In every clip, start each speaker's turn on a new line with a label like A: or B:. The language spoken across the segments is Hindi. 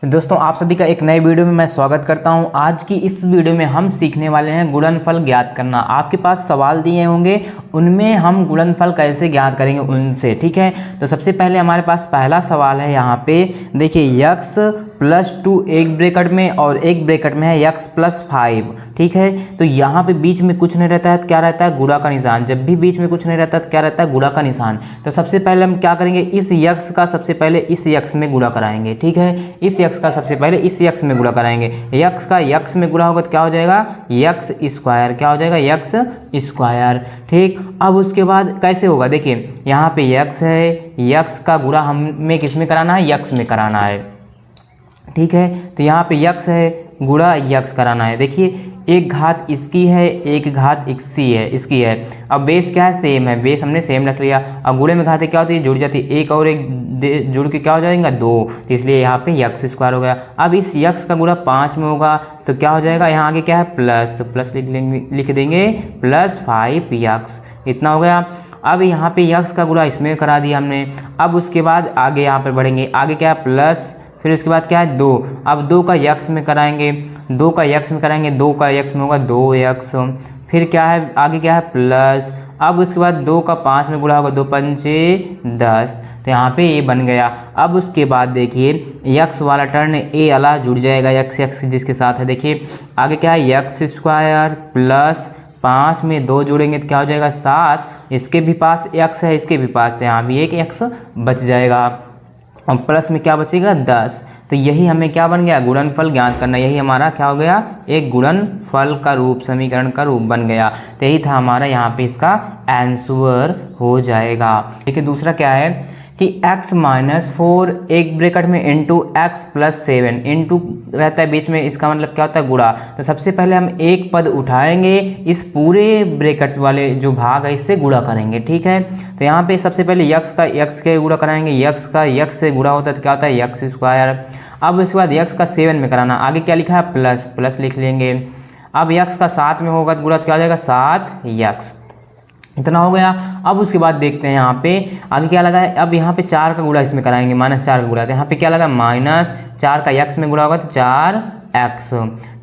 A: तो दोस्तों आप सभी का एक नए वीडियो में मैं स्वागत करता हूं। आज की इस वीडियो में हम सीखने वाले हैं गुणनफल ज्ञात करना। आपके पास सवाल दिए होंगे, उनमें हम गुणनफल कैसे ज्ञात करेंगे उनसे, ठीक है। तो सबसे पहले हमारे पास पहला सवाल है, यहाँ पे देखिए x प्लस 2 एक ब्रैकेट में और एक ब्रैकेट में है x प्लस 5, ठीक है। तो यहाँ पे बीच में कुछ नहीं रहता है तो क्या रहता है, गुणा का निशान। जब भी बीच में कुछ नहीं रहता तो क्या रहता है, गुणा का निशान। तो सबसे पहले हम क्या करेंगे, इस x का सबसे पहले इस x में गुणा कराएंगे, ठीक है। इस x का सबसे पहले इस x में गुणा कराएंगे। x का x में गुणा होगा तो क्या हो जाएगा, x स्क्वायर। क्या हो जाएगा, x स्क्वायर, ठीक। अब उसके बाद कैसे होगा, देखिए यहाँ पे x है, x का गुणा हमें किस में कराना है, x में कराना है, ठीक है। तो यहाँ पे x है, गुणा x कराना है। देखिए एक घात इसकी है, एक घात इसकी है। अब बेस क्या है, सेम है, बेस हमने सेम रख लिया। अब गुणे में घातें क्या होती है, जुड़ जाती है। एक और एक जुड़ के क्या हो जाएगा, 2। तो इसलिए यहाँ पे x स्क्वायर हो गया। अब इस x का गुणा 5 में होगा तो क्या हो जाएगा, यहाँ आगे क्या है, प्लस। तो प्लस लिख देंगे, प्लस 5x, इतना हो गया। अब यहाँ पे x का गुणा इसमें करा दिया हमने। अब उसके बाद आगे यहाँ पर बढ़ेंगे, आगे क्या है, प्लस, फिर उसके बाद क्या है, 2। अब 2 का x में कराएंगे, 2 का x में कराएंगे, 2 का x में होगा 2x। फिर क्या है, आगे क्या है, प्लस। अब उसके बाद 2 का 5 में गुणा होगा, 2 पंचे 10। तो यहाँ पे ये बन गया। अब उसके बाद देखिए x वाला टर्न a वाला जुड़ जाएगा, x जिसके साथ है। देखिए आगे क्या है, x स्क्वायर प्लस 5 में 2 जोड़ेंगे तो क्या हो जाएगा, 7। इसके भी पास x है, इसके भी पास, तो यहाँ भी एक x बच जाएगा। और प्लस में क्या बचेगा, 10। तो यही हमें क्या बन गया, गुणनफल ज्ञात करना। यही हमारा क्या हो गया, एक गुणनफल का रूप, समीकरण का रूप बन गया। तो यही था हमारा, यहाँ पे इसका आंसर हो जाएगा। देखिए दूसरा क्या है कि x माइनस 4 एक ब्रैकेट में इंटू एक्स प्लस 7, इंटू रहता है बीच में, इसका मतलब क्या होता है, गुणा। तो सबसे पहले हम एक पद उठाएंगे, इस पूरे ब्रैकेट्स वाले जो भाग है इससे गुणा करेंगे, ठीक है। तो यहाँ पे सबसे पहले x का x के गुणा कराएंगे, x का x से गुणा होता है तो क्या होता है, x स्क्वायर। अब उसके बाद x का 7 में कराना, आगे क्या लिखा है, प्लस, प्लस लिख लेंगे। अब x का 7 में होगा तो गुणा तो क्या हो जाएगा, 7x, इतना हो गया। अब उसके बाद देखते हैं यहाँ पे आगे क्या लगा है। अब यहाँ पे 4 का गुणा इसमें कराएंगे, -4 का गुणा। तो यहाँ पे क्या लगा, -4 का x में गुणा होगा तो 4x,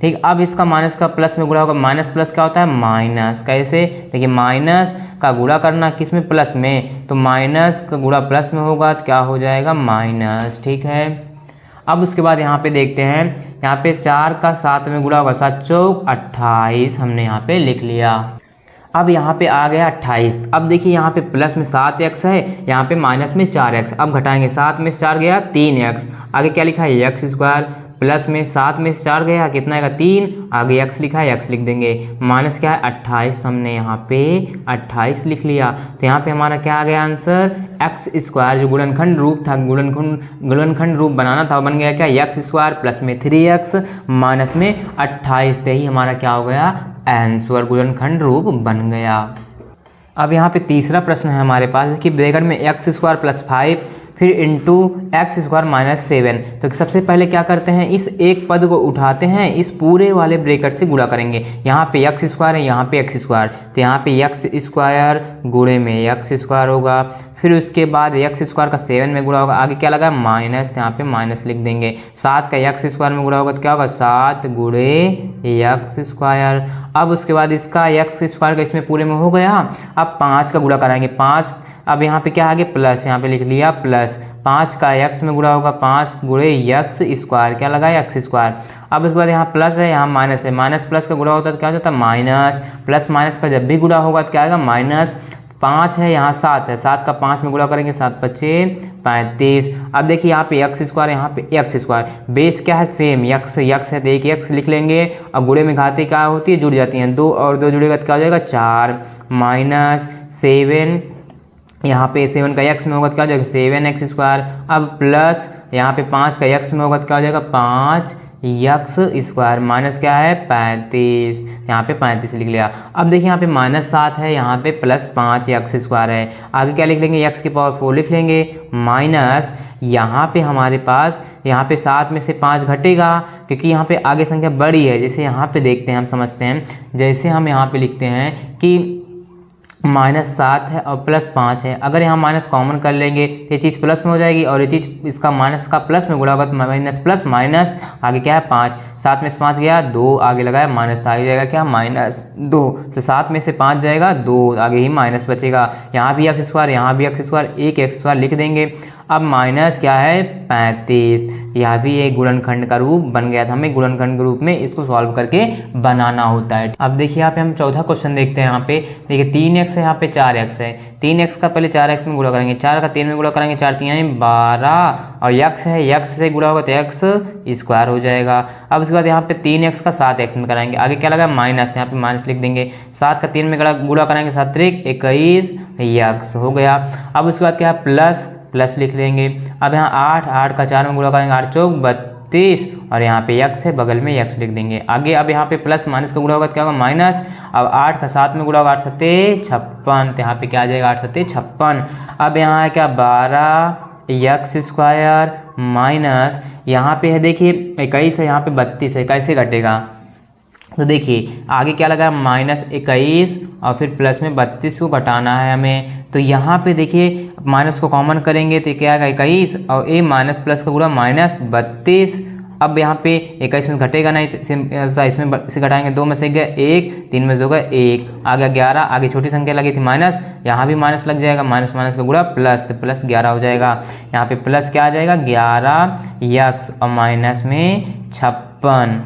A: ठीक। अब इसका माइनस का प्लस में गुणा होगा, माइनस प्लस क्या होता है, माइनस। कैसे, देखिए माइनस का गुणा करना किस में, प्लस में। तो माइनस का गुणा प्लस में होगा तो क्या हो जाएगा, माइनस, ठीक है। अब उसके बाद यहाँ पे देखते हैं, यहाँ पे 4 का 7 में गुणा होगा, 7 चौक 28, हमने यहाँ पे लिख लिया। अब यहाँ पे आ गया 28। अब देखिए यहाँ पे प्लस में 7x है, यहाँ पे माइनस में 4x। अब घटाएंगे, 7 में 4 गया 3x, आगे क्या लिखा है, x स्क्वायर। प्लस में 7 में 4 गया, कितना आएगा, 3, आगे x लिखा है, x लिख देंगे। माइनस क्या है, 28, तो हमने यहाँ पे 28 लिख लिया। तो यहाँ पे हमारा क्या आ गया आंसर, x स्क्वायर। जो गुणनखंड रूप था, गुणनखंड रूप बनाना था, वो बन गया क्या, x स्क्वायर प्लस में 3x माइनस में 28। तो यही हमारा क्या हो गया, आंसर, गुणनखंड रूप बन गया। अब यहाँ पे तीसरा प्रश्न है हमारे पास कि ब्रैकेट में x स्क्वायर प्लस 5 फिर इंटू एक्स स्क्वायर माइनस 7। तो सबसे पहले क्या करते हैं, इस एक पद को उठाते हैं, इस पूरे वाले ब्रैकेट से गुणा करेंगे। यहाँ पे x स्क्वायर है, यहाँ पे x स्क्वायर, तो यहाँ पे x स्क्वायर गुणे में x स्क्वायर होगा। फिर उसके बाद x स्क्वायर का 7 में गुणा होगा, आगे क्या लगा, माइनस, यहाँ पे माइनस लिख देंगे। 7 का x स्क्वायर में गुणा होगा तो क्या होगा, 7 गुणे x स्क्वायर। अब उसके बाद इसका x स्क्वायर का इसमें पूरे में हो गया। अब 5 का गुणा कराएंगे, 5। अब यहाँ पे क्या आगे, प्लस, यहाँ पे लिख लिया प्लस। 5 का x में गुणा होगा, 5 गुणे x स्क्वायर, क्या लगा, x स्क्वायर। अब उसके बाद यहाँ प्लस है, यहाँ माइनस है, माइनस प्लस का गुणा होता है तो क्या हो जाता है, माइनस। प्लस माइनस का जब भी गुणा होगा तो क्या आएगा, माइनस। 5 है, यहाँ 7 है, 7 का 5 में गुणा करेंगे, 7 पच्चे 35। अब देखिए यहाँ पे x स्क्वायर, यहाँ पे x स्क्वायर, बेस क्या है, सेम, x है तो एक x लिख लेंगे। अब गुणे में घातें क्या होती है, जुड़ जाती हैं, 2 और 2 जुड़ेगा तो क्या हो जाएगा, 4 माइनस 7, यहाँ पे 7 का x में होगा तो क्या हो जाएगा, 7x स्क्वायर। अब प्लस यहाँ पे 5 का x में होगा तो क्या हो जाएगा, 5x स्क्वायर, माइनस क्या है, 35, यहाँ पे 35 लिख लिया। अब देखिए यहाँ पे -7 है, यहाँ पे प्लस 5x स्क्वायर है, आगे क्या लिख लेंगे, x की पावर 4 लिख लेंगे, माइनस यहाँ पे हमारे पास, यहाँ पे 7 में से 5 घटेगा क्योंकि यहाँ पे आगे संख्या बड़ी है। जैसे यहाँ पे देखते हैं, हम समझते हैं, जैसे हम यहाँ पे लिखते हैं कि -7 है और +5 है। अगर यहाँ माइनस कॉमन कर लेंगे तो ये चीज़ प्लस में हो जाएगी और ये चीज़ इसका माइनस का प्लस में गुणा होगा तो माइनस प्लस माइनस आगे क्या है 5, 7 में से 5 गया 2 आगे लगाया माइनस, तो आगे जाएगा क्या -2, तो 7 में से 5 जाएगा 2 आगे ही माइनस बचेगा। यहाँ भी एक्स स्क्वायर, यहाँ भी एक्स स्क्वायर, एक एक्स स्क्वायर लिख देंगे। अब माइनस क्या है 35, यह भी एक गुणनखंड का रूप बन गया था। हमें गुणनखंड के रूप में इसको सॉल्व करके बनाना होता है। अब देखिए यहाँ पे हम चौथा क्वेश्चन देखते हैं। यहाँ पे देखिए 3x है, यहाँ पे 4x है। 3x का पहले 4x में गुणा करेंगे, 4 का 3 में गुणा करेंगे, 4 3 12 और x है, x से गुणा होगा तो x स्क्वायर हो जाएगा। अब उसके बाद यहाँ पे 3x का 7x में कराएंगे, आगे क्या लगा माइनस, यहाँ पे माइनस लिख देंगे। 7 का 3 में गुणा करेंगे 7 21 x हो गया। अब उसके बाद क्या है प्लस लिख लेंगे। अब यहाँ 8 का 4 में गुणा करेंगे 8 चौक 32 और यहाँ पे x है बगल में x लिख देंगे आगे। अब यहाँ पे प्लस माइनस का गुणा होगा तो क्या होगा माइनस। अब 8 का 7 में गुणा होगा 8 सत्ते 56, तो यहाँ पे क्या आ जाएगा 8 सत्ते 56। अब यहाँ है क्या 12 x स्क्वायर माइनस यहाँ पे है देखिए 21 है, यहाँ पे 32 है, कैसे घटेगा तो देखिए आगे क्या लगा -21 और फिर प्लस में 32 को घटाना है हमें। तो यहाँ पे देखिए माइनस को कॉमन करेंगे तो क्या आएगा 21 और ए माइनस प्लस का गुणा -32। अब यहाँ पे 21 में घटेगा नहीं तो इसमें से घटाएंगे, 2 में से गया 1, 3 में से होगा 1, आ गया 11, आगे छोटी संख्या लगी थी माइनस, यहाँ भी माइनस लग जाएगा, माइनस माइनस का गुणा प्लस, तो प्लस 11 हो जाएगा। यहाँ पे प्लस क्या आ जाएगा 11x और माइनस में 56।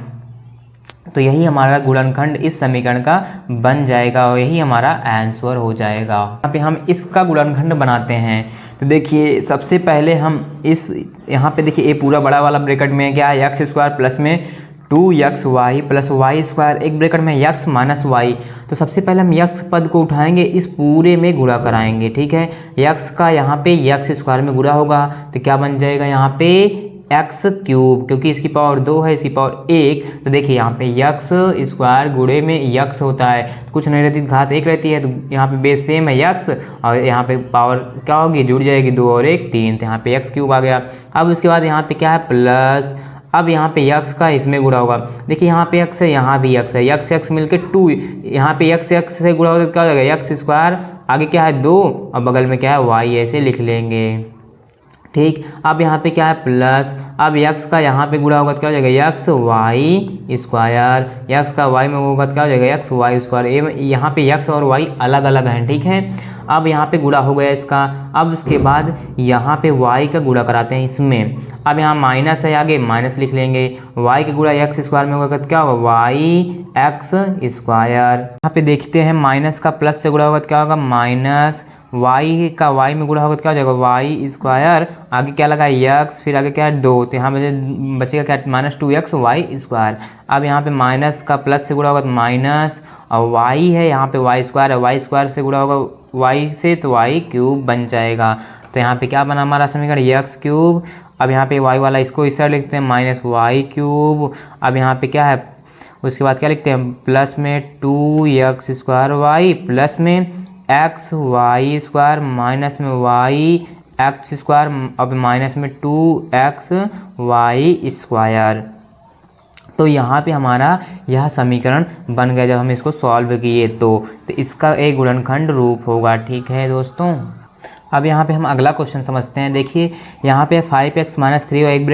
A: तो यही हमारा गुणनखंड इस समीकरण का बन जाएगा और यही हमारा आंसर हो जाएगा। यहाँ पे हम इसका गुणनखंड बनाते हैं। तो देखिए सबसे पहले हम इस यहाँ पे देखिए ए पूरा बड़ा वाला ब्रैकेट में क्या है एक्स स्क्वायर प्लस में 2xy प्लस वाई स्क्वायर, एक ब्रैकेट में x माइनस वाई। तो सबसे पहले हम x पद को उठाएंगे, इस पूरे में गुणा कराएंगे, ठीक है। x का यहाँ पे x स्क्वायर में गुणा होगा तो क्या बन जाएगा यहाँ पे एक्स क्यूब, क्योंकि इसकी पावर 2 है इसकी पावर 1। तो देखिए यहाँ पे एक्स स्क्वायर गुणे में यक्स होता है, कुछ नहीं रहती घात 1 रहती है, तो यहाँ पे बेस सेम है यक्स और यहाँ पे पावर क्या होगी जुड़ जाएगी 2 और 1 3, तो यहाँ पे एक्स क्यूब आ गया। अब उसके बाद यहाँ पे क्या है प्लस, अब यहाँ पे यक्स का इसमें गुणा होगा, देखिए यहाँ पे एक्स है यहाँ भी एक्स है, यक्स एक्स मिलकर 2, यहाँ पे यक्स एक्स से गुणा होगा तो क्या हो जाएगा एक्स स्क्वायर, आगे क्या है 2 और बगल में क्या है वाई, ऐसे लिख लेंगे, ठीक। अब यहाँ पे क्या है प्लस, अब x का यहाँ पे गुणा होगा तो क्या हो जाएगा एक्स वाई स्क्वायर, एक्स का y में होगा तो क्या हो जाएगा एक्स वाई स्क्वायर। यहाँ पे x और y अलग अलग हैं, ठीक है। अब यहाँ पे गुणा हो गया इसका। अब उसके बाद यहाँ पे y का गुणा कराते हैं इसमें। अब यहाँ माइनस है, आगे माइनस लिख लेंगे, y का गुणा एक्स स्क्वायर में होगा तो क्या होगा वाई एक्स स्क्वायर। यहाँ पे देखते हैं माइनस का प्लस से गुणा होगा तो क्या होगा माइनस, y का y में गुणा होगा तो क्या हो जाएगा वाई स्क्वायर, आगे क्या लगा x, फिर आगे क्या है 2, तो यहाँ पे बचेगा क्या -2x वाई स्क्वायर। अब यहाँ पे माइनस का प्लस से गुणा होगा तो माइनस, और y है यहाँ पे वाई स्क्वायर है, वाई स्क्वायर से गुणा होगा y से तो वाई क्यूब बन जाएगा। तो यहाँ पे क्या बना हमारा समीकरण एक्स क्यूब। अब यहाँ पे y वाला इसको इस तरह लिखते हैं माइनस वाई क्यूब। अब यहाँ पे क्या है उसके बाद क्या लिखते हैं प्लस में 2x स्क्वायर वाई प्लस में एक्स वाई स्क्वायर माइनस में वाई एक्स स्क्वायर, अब माइनस में 2x वाई स्क्वायर। तो यहाँ पे हमारा यह समीकरण बन गया जब हम इसको सॉल्व किए तो इसका एक गुणनखंड रूप होगा, ठीक है दोस्तों। अब यहाँ पे हम अगला क्वेश्चन समझते हैं। देखिए यहाँ पे 5x माइनस 3 और एक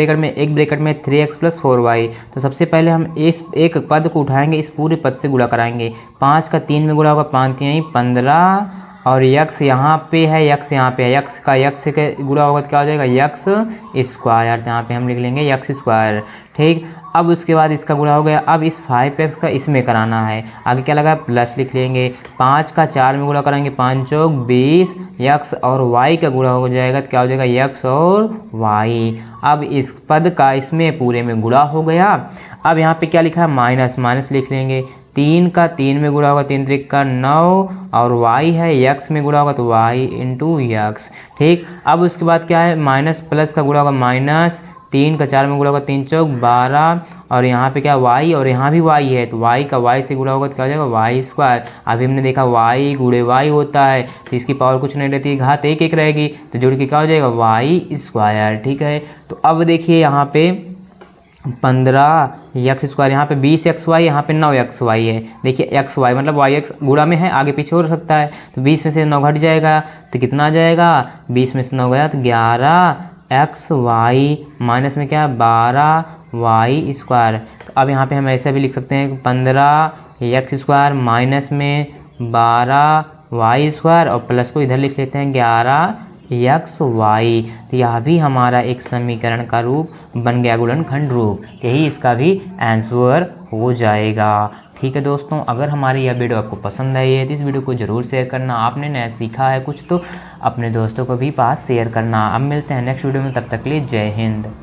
A: ब्रैकेट में 3x प्लस 4y। तो सबसे पहले हम इस एक पद को उठाएंगे, इस पूरे पद से गुणा कराएंगे। 5 का 3 में गुणा होगा 5 3 15 और x यहाँ पे है x यहाँ पे है, x का x से गुणा होगा तो क्या हो जाएगा x स्क्वायर, यहाँ पे हम लिख लेंगे x स्क्वायर, ठीक। अब उसके बाद इसका गुणा हो गया। अब इस 5x का इसमें कराना है, आगे क्या लगा प्लस लिख लेंगे। 5 का 4 में गुणा कराएंगे 5 चौक 20, x और y का गुणा हो जाएगा तो क्या हो जाएगा x और y। अब इस पद का इसमें पूरे में गुणा हो गया। अब यहाँ पे क्या लिखा है माइनस लिख लेंगे। 3 का 3 में गुणा होगा 3 3 का 9 और y है x में गुणा होगा तो y इंटू x, ठीक। अब उसके बाद क्या है माइनस प्लस का गुणा होगा माइनस, 3 का 4 में गुणा होगा 3 चौक 12 और यहाँ पे क्या y और यहाँ भी y है तो y का y से गुणा होगा तो क्या हो जाएगा वाई स्क्वायर। अभी हमने देखा y गुणे y होता है तो इसकी पावर कुछ नहीं रहती, घात 1 1 रहेगी तो जोड़ के क्या हो जाएगा वाई स्क्वायर, ठीक है। तो अब देखिए यहाँ पे 15 एक्स स्क्वायर, यहाँ पे 20xy, यहाँ पे 9xy है। देखिए xy मतलब y x गुणा में है, आगे पीछे हो सकता है, तो 20 में से 9 घट जाएगा तो कितना आ जाएगा, 20 में से 9 गया तो 11xy माइनस में क्या 12y स्क्वायर। तो अब यहाँ पे हम ऐसा भी लिख सकते हैं 15x स्क्वायर माइनस में 12y स्क्वायर और प्लस को इधर लिख लेते हैं 11xy। तो यह भी हमारा एक समीकरण का रूप बन गया, गुणनखंड रूप। यही इसका भी आंसर हो जाएगा। ठीक है दोस्तों, अगर हमारी यह वीडियो आपको पसंद आई है तो इस वीडियो को ज़रूर शेयर करना। आपने नया सीखा है कुछ तो अपने दोस्तों को भी पास शेयर करना। अब मिलते हैं नेक्स्ट वीडियो में, तब तक के लिए जय हिंद।